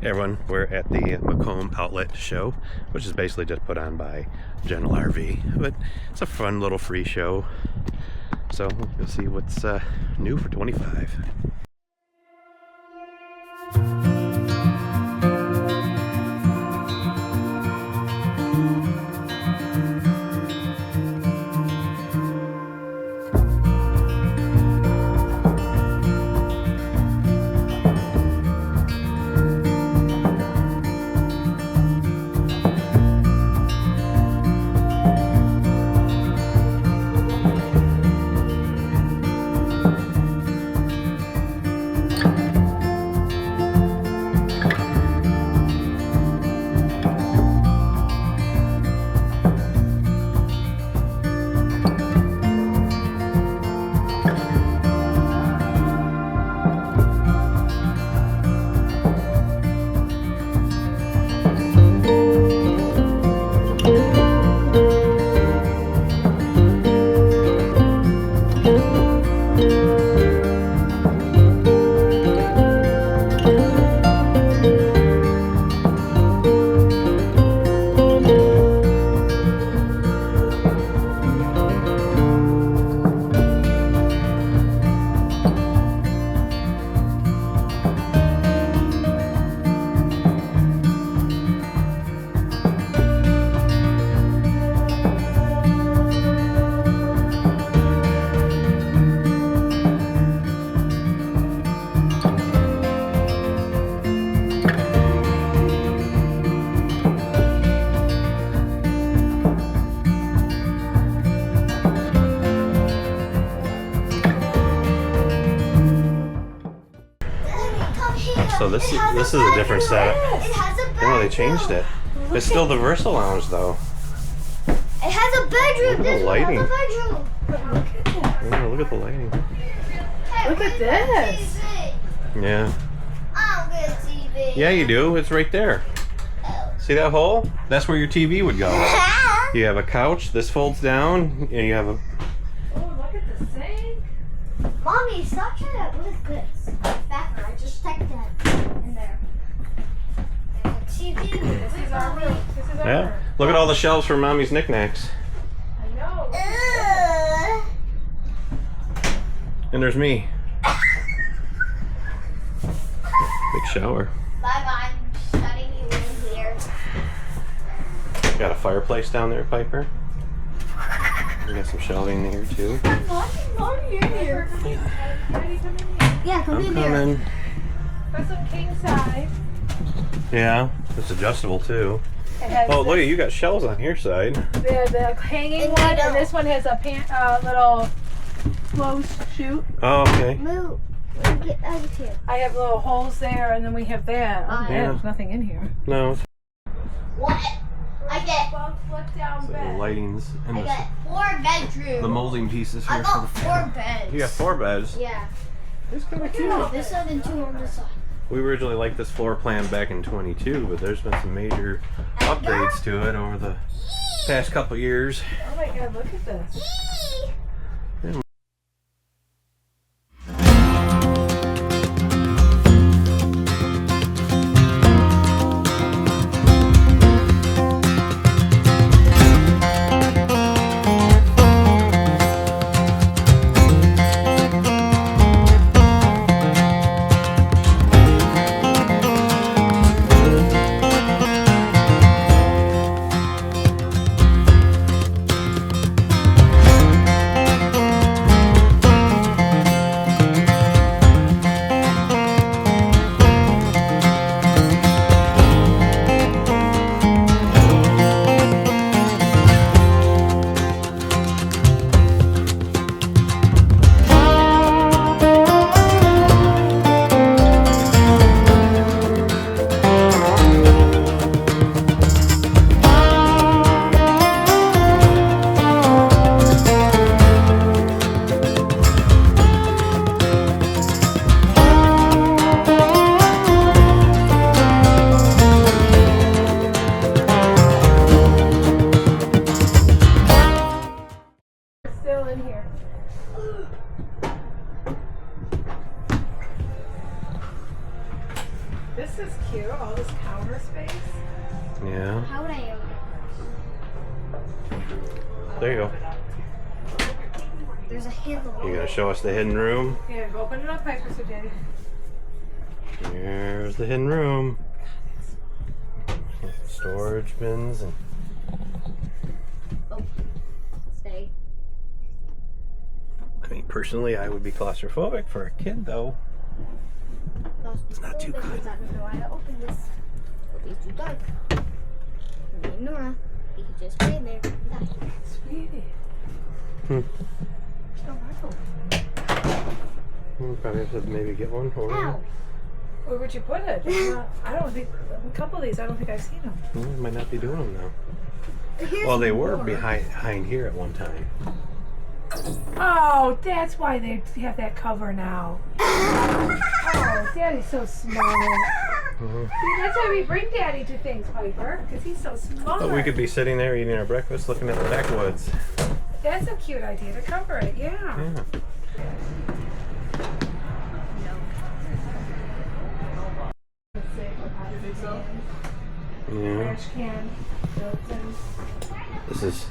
Hey everyone, we're at the Macomb Outlet Show, which is basically just put on by General RV, but it's a fun little free show, so you'll see what's new for 25. So this is a different setup. It has a bedroom. No, they changed it. It's still the Versa Lounge though. It has a bedroom. Look at the lighting. Look at that. Yeah, look at the lighting. Hey, Look at this. TV? Yeah. I don't get a TV. Yeah, you do. It's right there. See that hole? That's where your TV would go. You have a couch. This folds down, and you have a. Oh, look at the sink. Mommy, stop trying to. What is this? Bathroom. I just typed that in there. There's a TV. This is our room. This is our Yeah. room. Look at all the shelves for Mommy's knickknacks. I know. And there's me. Big shower. Bye-bye. I'm shutting you in here. Got a fireplace down there, Piper. We got some shelving here too. Mommy, in here. Daddy, come in here. Yeah, come I'm in here. coming. Got some king size. Yeah, it's adjustable too. It has Oh, look at you got shelves on your side. the hanging And one, we don't- and this one has a little closed chute. Oh, okay. Move. Get out of here. I have little holes there, and then we have that. Oh, Oh, yeah. There's nothing in here. No, it's What? I get. Flip down the bed. lighting's and I got 4 bedrooms. the molding pieces I here. got 4 beds. You got 4 beds. Yeah. It's kind of cute. This side and 2 on this side. We originally liked this floor plan back in 22, but there's been some major upgrades to it over the past couple years. Oh my god, look at this. still in here. This is cute, all this counter space. Yeah. How would I open There you go. it? There's a handle. You gonna show us the hidden room? Yeah, open it up, Piper, so Daddy. Here's the hidden room. Storage bins and Oh, stay. I mean, personally, I would be claustrophobic for a kid, though. It's not too good. I don't know why I opened this. It'll be too dark. Me and Nora, we could just play there and die. Sweetie. Hmm. Oh, We'll probably have to maybe get one for you. Ow! where would you put it? I don't think, a couple of these, I don't think I've seen them. We might not be doing them now. Here's Well, they were more. behind here at one time. Oh, that's why they have that cover now. Oh, Daddy's so smart. Mhm. See, that's why we bring Daddy to things, Piper, because he's so smart. But we could be sitting there eating our breakfast, looking at the backwoods. That's a cute idea to cover it, yeah. Yeah. Yeah. Trash can, built-in. This is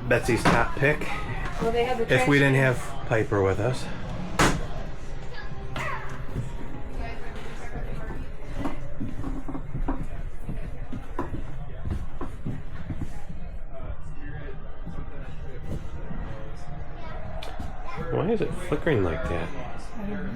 Betsy's top pick. Well, they have the If we trash didn't can. have Piper with us. Why is it flickering like that? I don't know.